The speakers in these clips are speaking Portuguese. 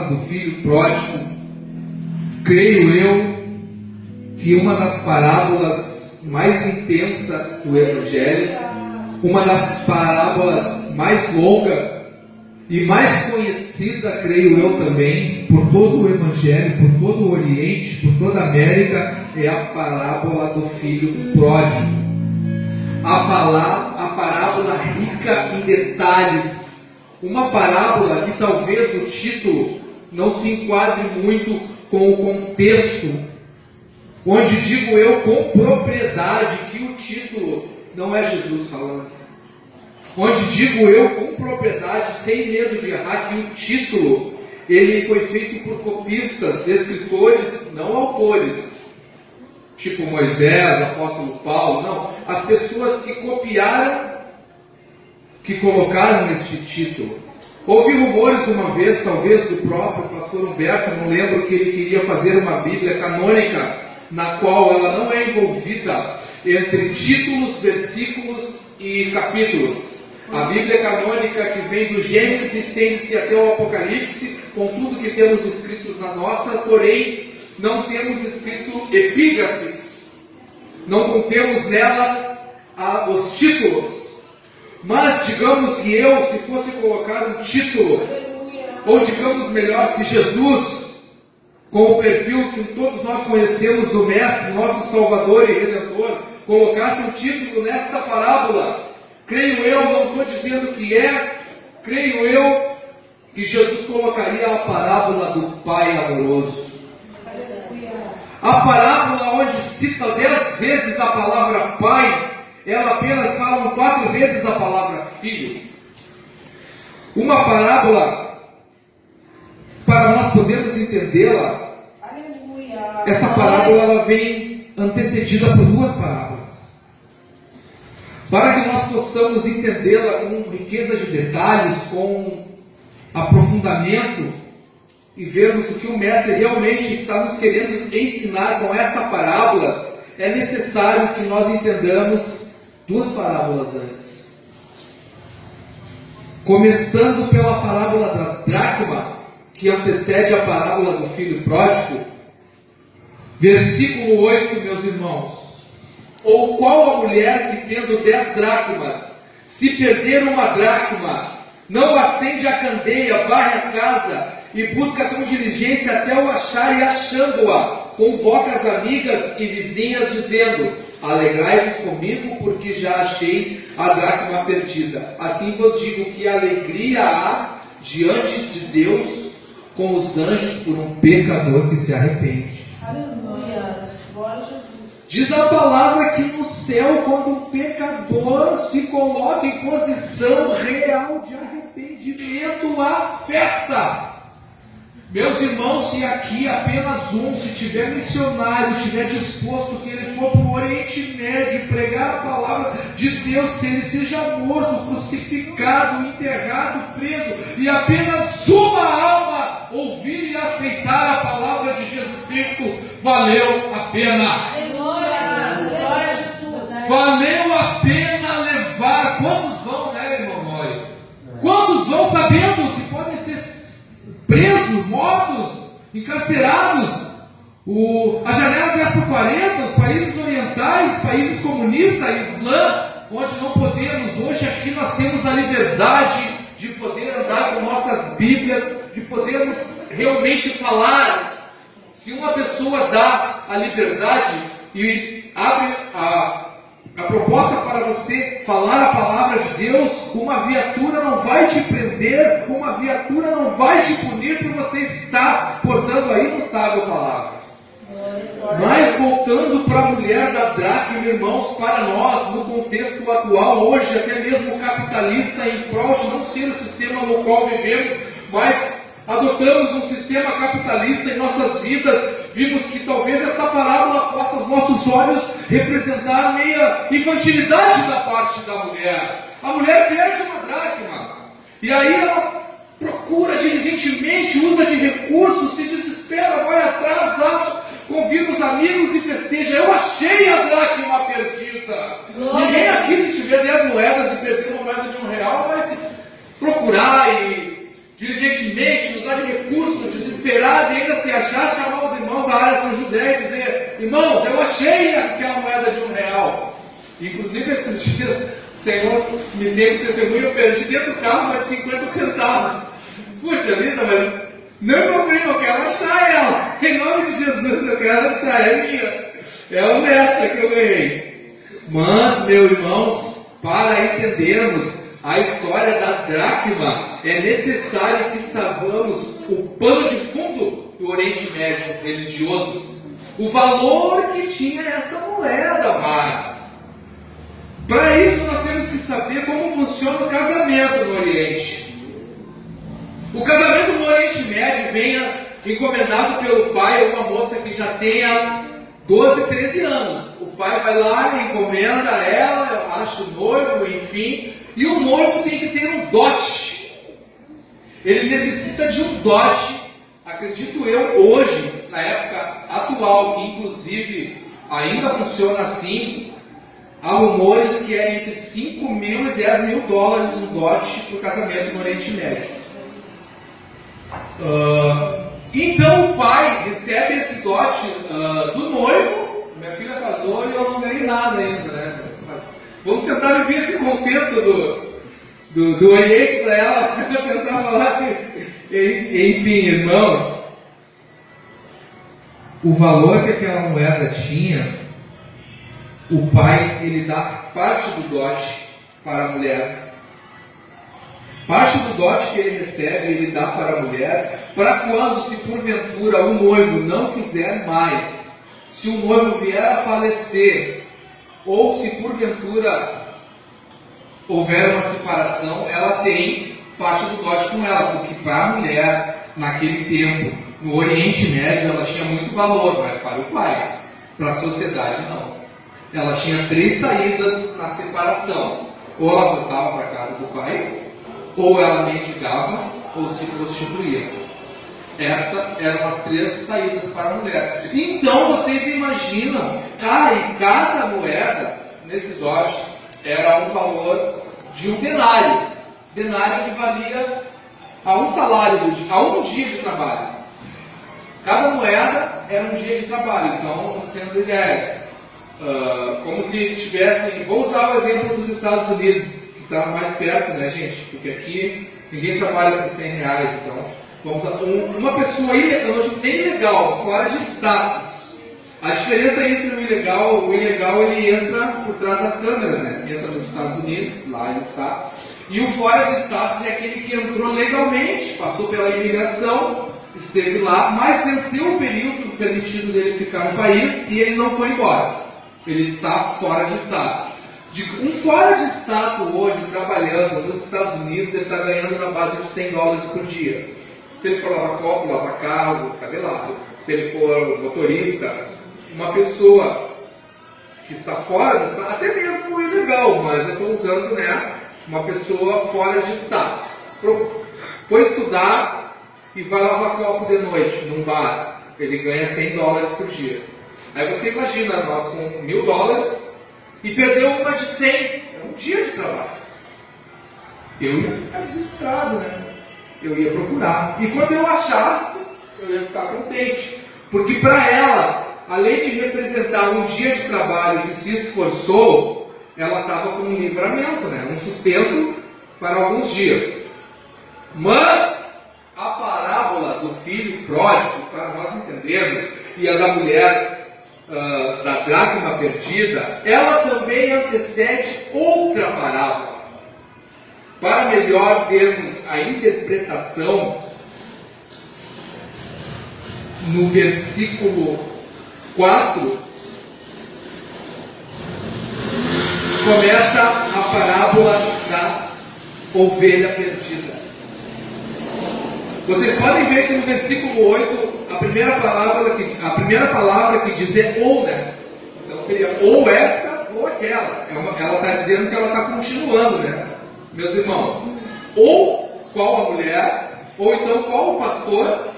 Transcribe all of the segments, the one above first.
parábola do filho pródigo, creio eu que uma das parábolas mais intensas do Evangelho, uma das parábolas mais longas e mais conhecida, creio eu também, por todo o Evangelho, por todo o Oriente, por toda a América, é a parábola do filho pródigo. A parábola rica em detalhes, uma parábola que talvez o título não se enquadre muito com o contexto, onde digo eu com propriedade que o título não é Jesus falando, onde digo eu com propriedade, sem medo de errar, que o título ele foi feito por copistas, escritores, não autores, tipo Moisés, apóstolo Paulo, não, as pessoas que copiaram, que colocaram este título. Houve rumores uma vez, talvez do próprio pastor Humberto, não lembro, que ele queria fazer uma Bíblia canônica, na qual ela não é envolvida entre títulos, versículos e capítulos. A Bíblia canônica que vem do Gênesis estende-se até o Apocalipse, com tudo que temos escritos na nossa, porém não temos escrito epígrafes, não contemos nela os títulos. Mas digamos que eu, se fosse colocar um título, ou digamos melhor, se Jesus, com o perfil que todos nós conhecemos do Mestre, nosso Salvador e Redentor, colocasse um título nesta parábola, creio eu, não estou dizendo que é, creio eu, que Jesus colocaria a parábola do Pai amoroso. A parábola onde cita 10 vezes a palavra Pai, ela apenas fala 4 vezes a palavra Filho. Uma parábola, para nós podermos entendê-la, essa parábola ela vem antecedida por 2 parábolas. Para que nós possamos entendê-la com riqueza de detalhes, com aprofundamento, e vermos o que o Mestre realmente está nos querendo ensinar com esta parábola, é necessário que nós entendamos 2 parábolas antes. Começando pela parábola da dracma, que antecede a parábola do filho pródigo, versículo 8, meus irmãos. Ou qual a mulher que tendo 10 dracmas, se perder uma dracma, não acende a candeia, varre a casa e busca com diligência até o achar, e achando-a, convoca as amigas e vizinhas, dizendo: alegrai-vos comigo, porque já achei a dracma perdida. Assim vos digo que alegria há diante de Deus com os anjos por um pecador que se arrepende. Aleluia, glória a Jesus. Diz a palavra que no céu, quando um pecador se coloca em posição real de arrependimento, há festa. Meus irmãos, se aqui apenas se tiver missionário, estiver disposto que ele for para o Oriente Médio pregar a palavra de Deus, se ele seja morto, crucificado, enterrado, preso, e apenas uma alma ouvir e aceitar a palavra de Jesus Cristo, valeu a pena. Glória a Jesus. Valeu a pena levar. Quantos vão, né, irmão Noé? Quantos vão sabendo que podem ser presos, mortos, encarcerados? A janela 10/40, os países orientais, países comunistas, Islã, onde não podemos. Hoje aqui nós temos a liberdade de poder andar com nossas Bíblias, de podermos realmente falar. Se uma pessoa dá a liberdade e abre a proposta para você falar a palavra de Deus, uma viatura não vai te prender, uma viatura não vai te punir por você estar portando a imutável palavra. Mas voltando para a mulher da dracma, irmãos, para nós, no contexto atual, hoje até mesmo capitalista, em prol de não ser o sistema no qual vivemos, mas adotamos um sistema capitalista em nossas vidas, vimos que talvez essa parábola possa aos nossos olhos representar meia infantilidade da parte da mulher. A mulher perde uma dracma, e aí ela procura diligentemente, usa de recursos, se desespera, vai atrás, acha, convida os amigos e festeja: eu achei a dracma perdida. Ninguém aqui, se tiver 10 moedas e perder uma moeda de R$1, vai se procurar e diligentemente usar de recursos, de esperar ainda se achar, chamar os irmãos da área de São José e dizer: irmãos, eu achei aquela moeda de R$1. Inclusive esses dias, o Senhor me deu um testemunho, eu perdi dentro do carro mais 50 centavos. Puxa vida, mas não comprei, eu quero achar ela. Em nome de Jesus, eu quero achar, é minha. É honesta que eu ganhei. Mas, meus irmãos, para entendermos a história da dracma, é necessário que saibamos o pano de fundo do Oriente Médio religioso, o valor que tinha essa moeda. Mas para isso nós temos que saber como funciona o casamento no Oriente. O casamento no Oriente Médio vem encomendado pelo pai a uma moça que já tenha 12, 13 anos. O pai vai lá, encomenda ela, acha o noivo, enfim, e o noivo tem que ter um dote. Ele necessita de um dote, acredito eu, hoje, na época atual, que inclusive ainda funciona assim. Há rumores que é entre 5 mil e 10 mil dólares um dote para o casamento no Oriente Médio. Então o pai recebe esse dote do noivo. Minha filha casou e eu não ganhei nada ainda, né? Mas vamos tentar viver esse contexto do Oriente para ela, tentar falar com isso. Enfim, irmãos, o valor que aquela moeda tinha, o pai, ele dá parte do dote para a mulher. Parte do dote que ele recebe, ele dá para a mulher, para quando, se porventura o noivo não quiser mais, se o noivo vier a falecer, ou se porventura houver uma separação, ela tem parte do dote com ela, porque para a mulher, naquele tempo, no Oriente Médio, ela tinha muito valor, mas para o pai, para a sociedade não. Ela tinha 3 saídas na separação: ou ela voltava para a casa do pai, ou ela mendigava, ou se prostituía. Essas eram as 3 saídas para a mulher. Então vocês imaginam, e cada moeda nesse dote era um valor de um denário. Denário que valia a um salário, a um dia de trabalho. Cada moeda era um dia de trabalho. Então, sendo ideia, como se tivessem, vou usar o exemplo dos Estados Unidos, que está mais perto, né, gente? Porque aqui ninguém trabalha com R$100, então vamos usar uma pessoa ilegal, fora de status. A diferença entre o ilegal ele entra por trás das câmeras, né? Entra nos Estados Unidos, lá ele está. E o fora de status é aquele que entrou legalmente, passou pela imigração, esteve lá, mas venceu o período permitido dele ficar no país e ele não foi embora. Ele está fora de status. Um fora de status hoje, trabalhando nos Estados Unidos, ele está ganhando na base de $100 por dia. Se ele for lavar copo, lavar carro, cabelado. Se ele for motorista, uma pessoa que está fora do status, até mesmo ilegal, mas eu estou usando, né, uma pessoa fora de status. Foi estudar e vai lavar copo de noite num bar. Ele ganha $100 por dia. Aí você imagina, nós com $1.000 e perdeu uma de 100, é um dia de trabalho. Eu ia ficar desesperado, né? Eu ia procurar. E quando eu achasse, eu ia ficar contente. Porque para ela, além de representar um dia de trabalho que se esforçou, ela estava com um livramento, né? Um sustento para alguns dias. Mas a parábola do filho pródigo, para nós entendermos, e a da mulher da dracma perdida, ela também antecede outra parábola. Para melhor termos a interpretação, no versículo 4, começa a parábola da ovelha perdida. Vocês podem ver que no versículo 8, a primeira palavra que diz é ou, né? Então seria ou essa ou aquela. Ela está dizendo que ela está continuando, né? Meus irmãos, ou qual a mulher, ou então qual o pastor,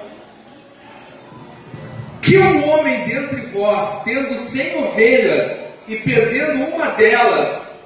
que um homem dentre vós, tendo 100 ovelhas, e perdendo uma delas,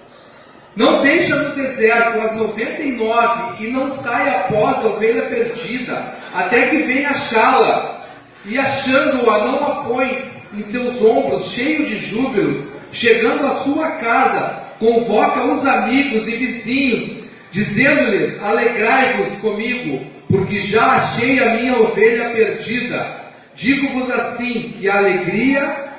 Não deixa no deserto as 99 e não sai após a ovelha perdida, até que venha achá-la. E achando-a, não a põe em seus ombros, cheio de júbilo. Chegando à sua casa, convoca os amigos e vizinhos, dizendo-lhes: alegrai-vos comigo, porque já achei a minha ovelha perdida. Digo-vos assim, que a alegria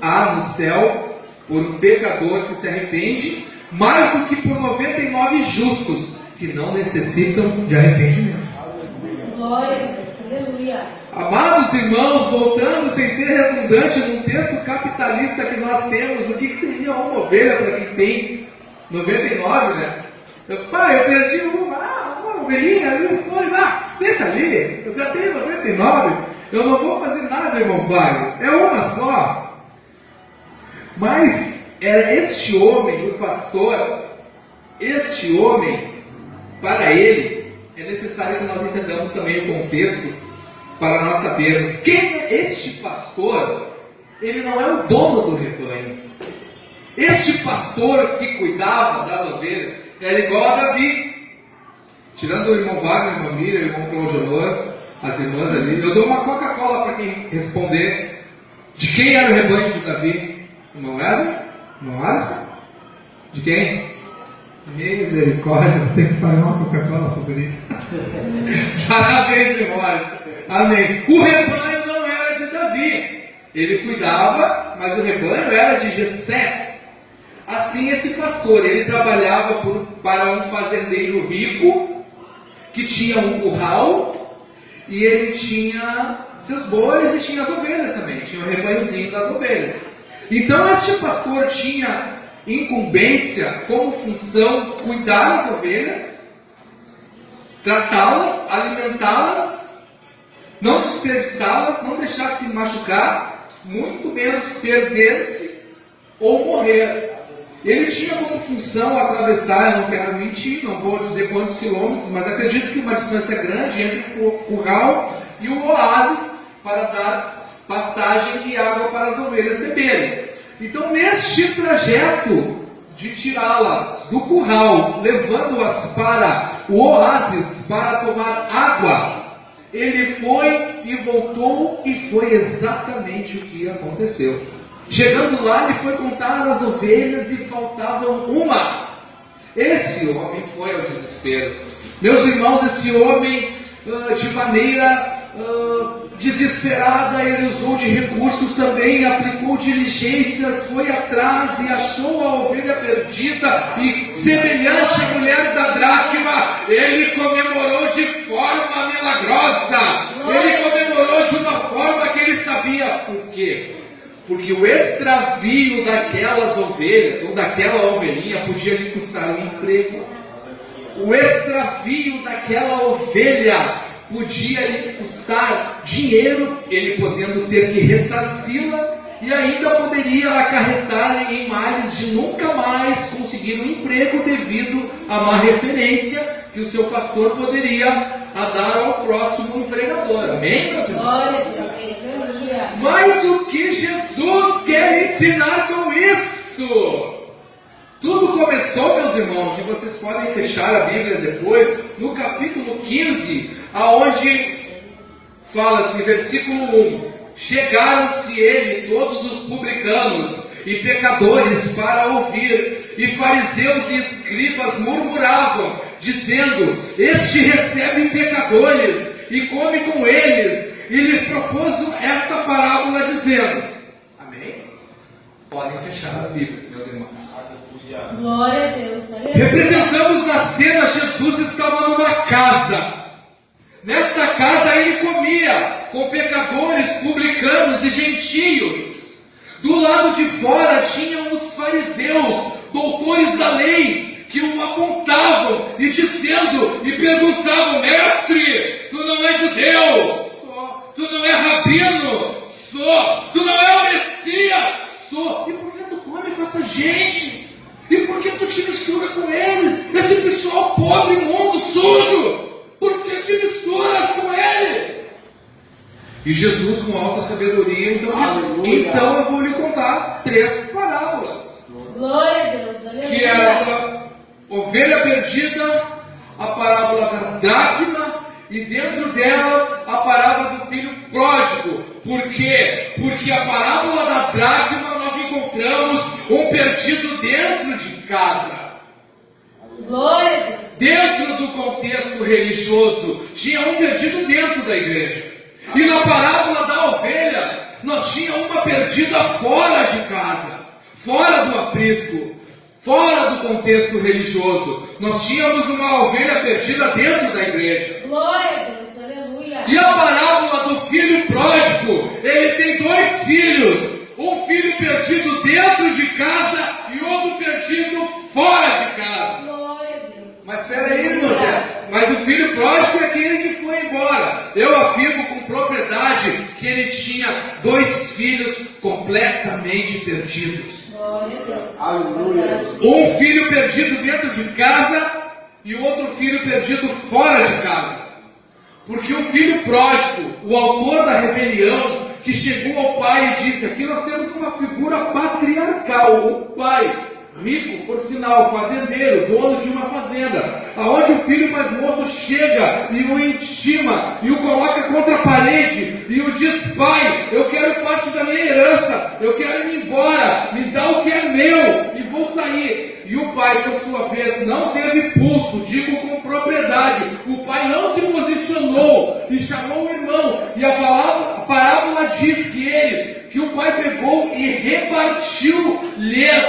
há no céu por um pecador que se arrepende, mais do que por 99 justos que não necessitam de arrependimento. Glória a Deus. Aleluia. Amados irmãos, voltando sem ser redundante num texto capitalista que nós temos, o que seria uma ovelha para quem tem 99, né? Pai, eu perdi uma ovelhinha ali, deixa ali, eu já tenho 99, eu não vou fazer nada, irmão pai, é uma só. Mas era este homem, o pastor, este homem, para ele, é necessário que nós entendamos também o contexto, para nós sabermos quem é este pastor. Ele não é o dono do rebanho. Este pastor que cuidava das ovelhas era igual a Davi. Tirando o irmão Wagner, a irmã Miriam, o irmão Claudio, as irmãs ali, eu dou uma Coca-Cola para quem responder de quem era o rebanho de Davi. Irmão Wesley? Irmão Alisson? De quem? Misericórdia, vou ter que pagar uma Coca-Cola para bonito. Parabéns, irmão Alisson. Amém. O rebanho não era de Davi. Ele cuidava, mas o rebanho era de Jessé. Assim, esse pastor, ele trabalhava para um fazendeiro rico, que tinha um curral, e ele tinha seus bois e tinha as ovelhas também. Tinha o rebanhozinho das ovelhas. Então, este pastor tinha incumbência, como função, cuidar das ovelhas, tratá-las, alimentá-las, não desperdiçá-las, não deixar se machucar, muito menos perder-se ou morrer. Ele tinha como função atravessar, eu não quero mentir, não vou dizer quantos quilômetros, mas acredito que uma distância grande entre o curral e o oásis, para dar pastagem e água para as ovelhas beberem. Então, neste trajeto de tirá-las do curral, levando-as para o oásis para tomar água, ele foi e voltou, e foi exatamente o que aconteceu. Chegando lá, ele foi contar as ovelhas e faltavam uma. Esse homem foi ao desespero. Meus irmãos, esse homem, de maneira desesperada, ele usou de recursos também, aplicou diligências, foi atrás e achou a ovelha perdida, e semelhante à mulher da dracma, ele comemorou de forma milagrosa. Ele comemorou de uma forma que ele sabia por quê. Porque o extravio daquelas ovelhas, ou daquela ovelhinha, podia lhe custar um emprego. O extravio daquela ovelha podia lhe custar dinheiro, ele podendo ter que ressarci-la, e ainda poderia acarretar em males de nunca mais conseguir um emprego devido à má referência que o seu pastor poderia dar ao próximo empregador. Amém, meus irmãos? Mas o que Jesus quer ensinar com isso? Tudo começou, meus irmãos, e vocês podem fechar a Bíblia depois, no capítulo 15, aonde fala-se, versículo 1: chegaram-se ele, todos os publicanos e pecadores, para ouvir, e fariseus e escribas murmuravam, dizendo: este recebe pecadores e come com eles. E lhe propôs esta parábola, dizendo: amém? Podem fechar as Bíblias, meus irmãos. Glória a Deus. Aleluia. Representamos na cena, Jesus estava numa casa. Nesta casa ele comia com pecadores, publicanos e gentios. Do lado de fora tinham os fariseus, doutores da lei, que o apontavam e dizendo e perguntavam: mestre, tu não és judeu? Sou. Tu não é rabino? Sou. Tu não é o Messias? Sou. E por que tu come com essa gente? E por que tu te mistura com eles? Esse pessoal pobre, imundo, sujo. Por que se misturas com ele? E Jesus, com alta sabedoria, então eu vou lhe contar 3 parábolas. Glória a Deus. Aleluia. Que era ovelha perdida, a parábola da dracma e dentro delas a parábola do filho pródigo. Por quê? Porque a parábola da dracma nós encontramos um perdido dentro de casa. Glória a Deus. Dentro do contexto religioso, tinha um perdido dentro da igreja. E na parábola da ovelha, nós tínhamos uma perdida fora de casa, fora do aprisco, fora do contexto religioso. Nós tínhamos uma ovelha perdida dentro da igreja. Glória a Deus, aleluia. E a parábola do filho pródigo, ele tem dois filhos. Um filho perdido dentro de casa e outro perdido fora de casa. Glória a Deus. Mas espera aí, meu Deus. Mas o filho pródigo é aquele que foi embora. Eu afirmo com propriedade que ele tinha dois filhos completamente perdidos. Glória a Deus. Aleluia. Um filho perdido dentro de casa e outro filho perdido fora de casa. Porque o filho pródigo, o autor da rebelião, que chegou ao pai e disse: aqui nós temos uma figura patriarcal, o pai, rico, por sinal, fazendeiro, dono de uma fazenda, aonde o filho mais moço chega e o intima, e o coloca contra a parede, e o diz: pai, eu quero parte da minha herança, eu quero ir embora, me dá o que é meu, e vou sair. E o pai, por sua vez, não teve pulso, digo com propriedade, o pai não se posicionou, e chamou o irmão, e a parábola diz que o pai pegou e repartiu-lhes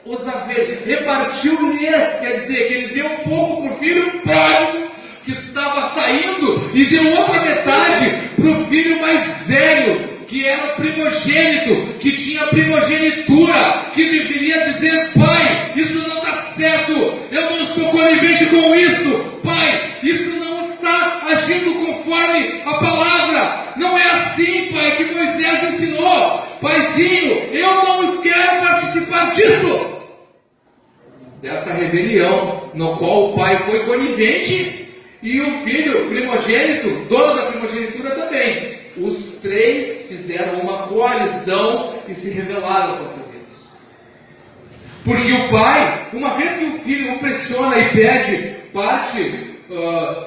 os haveres, repartiu-lhes, quer dizer, que ele deu um pouco para o filho pródigo, que estava saindo, e deu outra metade para o filho mais velho, que era o primogênito, que tinha primogenitura, que deveria dizer: pai, isso não está certo, eu não estou conivente com isso, pai, isso não está agindo conforme a palavra, não é assim, pai, que Moisés ensinou, paizinho, eu não quero participar disso. Dessa rebelião, no qual o pai foi conivente, e o filho primogênito, dono da primogenitura também. Os três fizeram uma coalizão e se rebelaram contra Deus. Porque o pai, uma vez que o filho o pressiona e pede parte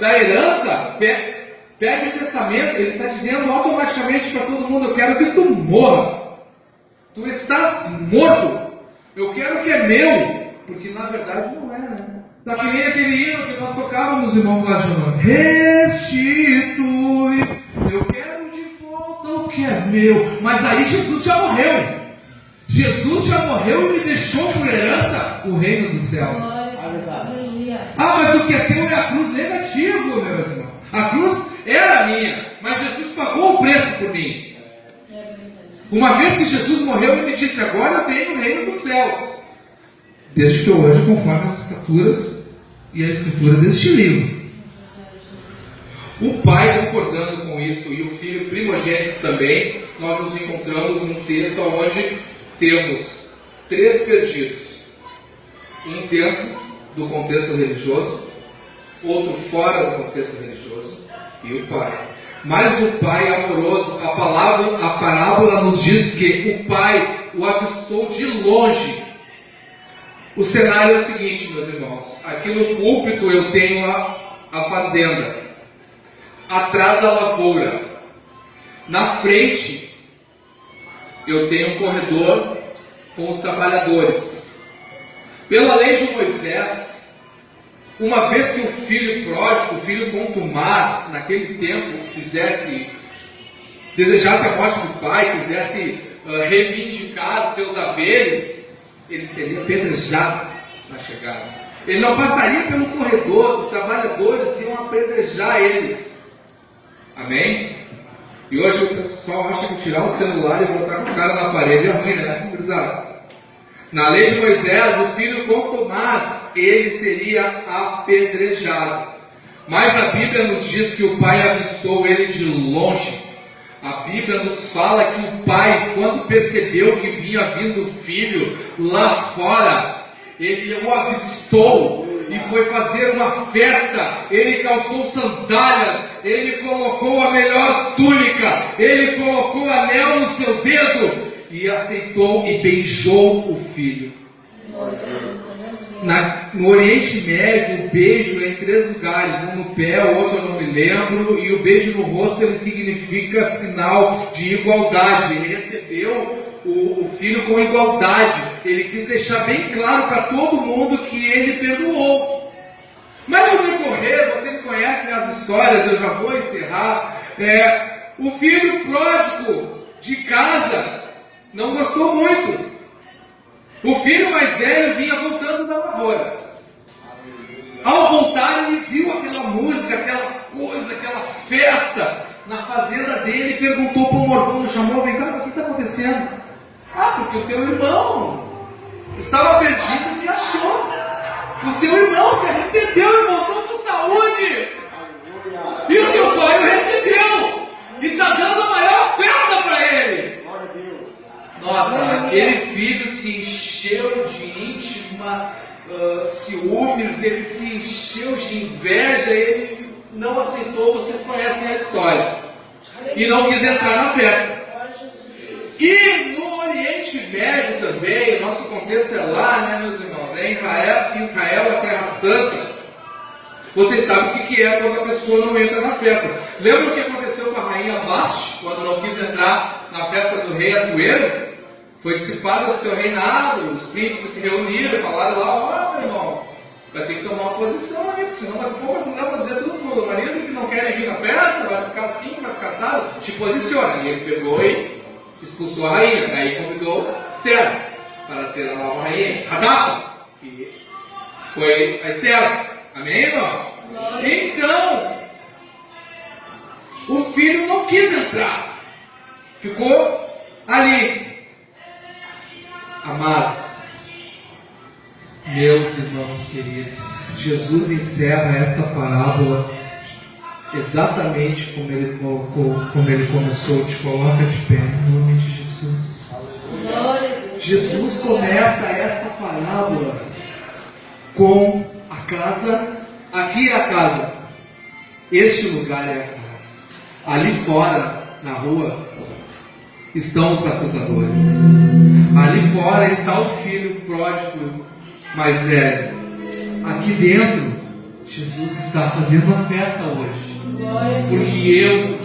da herança, pede o testamento, ele está dizendo automaticamente para todo mundo: eu quero que tu morra. Tu estás morto. Eu quero o que é meu. Porque na verdade não é, né? Tá que nem aquele hino que nós tocávamos, irmão Gladiador. Restitui, eu quero de volta o que é meu. Mas aí Jesus já morreu. Jesus já morreu e me deixou por herança o reino dos céus. Glória a Deus, aleluia. Ah, mas o que é teu é a cruz. Negativo, meu irmão. A cruz era minha, mas Jesus pagou o preço por mim. Uma vez que Jesus morreu, ele me disse: agora eu tenho o reino dos céus, desde que eu ande conforme as escrituras e a escritura deste livro. O pai concordando com isso e o filho primogênito também, nós nos encontramos num texto onde temos três perdidos. Um dentro do contexto religioso, outro fora do contexto religioso, e o pai. Mas o pai amoroso, a parábola nos diz que o pai o avistou de longe. O cenário é o seguinte, meus irmãos: aqui no púlpito eu tenho a fazenda, atrás a lavoura, na frente eu tenho um corredor com os trabalhadores. Pela lei de Moisés, uma vez que o filho pródigo, o filho contumaz, naquele tempo desejasse a morte do pai, quisesse reivindicar seus haveres, ele seria apedrejado na chegada. Ele não passaria pelo corredor, os trabalhadores iam apedrejar eles. Amém? E hoje o pessoal acha que tirar o celular e botar com a cara na parede é ruim, né? Na lei de Moisés, o filho contumaz, ele seria apedrejado. Mas a Bíblia nos diz que o pai avistou ele de longe. A Bíblia nos fala que o pai, quando percebeu que vinha vindo o filho lá fora, ele o avistou e foi fazer uma festa. Ele calçou sandálias, ele colocou a melhor túnica, ele colocou anel no seu dedo e aceitou e beijou o filho. No Oriente Médio, o beijo é em 3 lugares, um no pé, o outro eu não me lembro, e o beijo no rosto ele significa sinal de igualdade. Ele recebeu o filho com igualdade, ele quis deixar bem claro para todo mundo que ele perdoou. Mas no decorrer, vocês conhecem as histórias, eu já vou encerrar. O filho pródigo de casa não gostou muito. O filho mais velho vinha voltando da lavoura. Ao voltar, ele viu aquela música, aquela coisa, aquela festa na fazenda dele e perguntou para o mordomo, chamou, vem cá, o que está acontecendo? Porque o teu irmão estava perdido e se achou. O seu irmão se arrependeu e voltou com saúde. E o teu pai o recebeu. E está dando a maior festa para ele. Nossa, aquele filho se encheu de íntima ciúmes, ele se encheu de inveja, ele não aceitou, vocês conhecem a história. E não quis entrar na festa. E no Oriente Médio também, o nosso contexto é lá, né, meus irmãos? É Israel, a Terra Santa. Vocês sabem o que é quando a pessoa não entra na festa. Lembra o que aconteceu com a rainha Vasti, quando não quis entrar na festa do rei Assuero? Foi dissipado do seu reinado, os príncipes se reuniram, falaram lá, meu irmão, vai ter que tomar uma posição aí, porque senão daqui a pouco as mulheres vão dizer tudo pro marido que não querem vir na festa, vai ficar assim, vai ficar assado, te posiciona. E ele pegou e expulsou a rainha, aí convidou Esther para ser a nova rainha, Hadassah, que foi a Esther. Amém, irmão? Então, o filho não quis entrar, ficou ali. Amados, meus irmãos queridos, Jesus encerra esta parábola exatamente como ele começou. Te coloca de pé em nome de Jesus. Jesus começa esta parábola com a casa. Aqui é a casa, este lugar é a casa. Ali fora, na rua, estão os acusadores. Ali fora está o filho pródigo mais velho. Aqui dentro, Jesus está fazendo a festa hoje. Porque eu,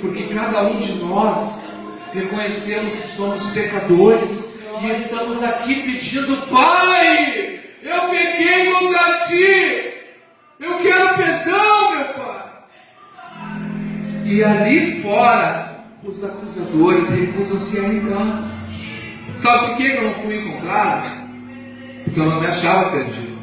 porque cada um de nós reconhecemos que somos pecadores e estamos aqui pedindo: Pai, eu pequei contra ti, eu quero perdão, meu Pai. E ali fora, os acusadores recusam-se a entrar. Sabe por que eu não fui encontrado? Porque eu não me achava perdido.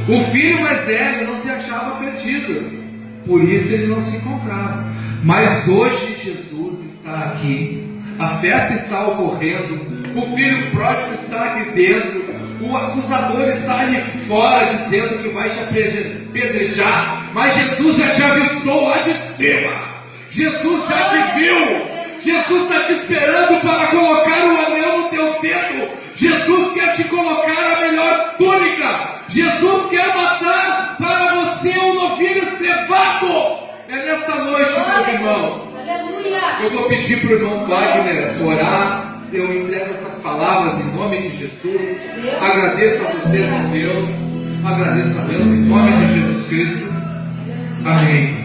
O filho mais velho não se achava perdido, por isso ele não se encontrava. Mas hoje Jesus está aqui, a festa está ocorrendo, o filho pródigo está aqui dentro, o acusador está ali fora dizendo que vai te apedrejar, mas Jesus já te avistou lá de cima. Jesus já te viu. Jesus está te esperando para colocar o anel no teu dedo. Jesus quer te colocar a melhor túnica. Jesus quer matar para você um novilho cevado. É nesta noite, meus irmãos. Eu vou pedir para o irmão Wagner orar. Eu entrego essas palavras em nome de Jesus. Agradeço a vocês, meu Deus. Agradeço a Deus em nome de Jesus Cristo. Amém.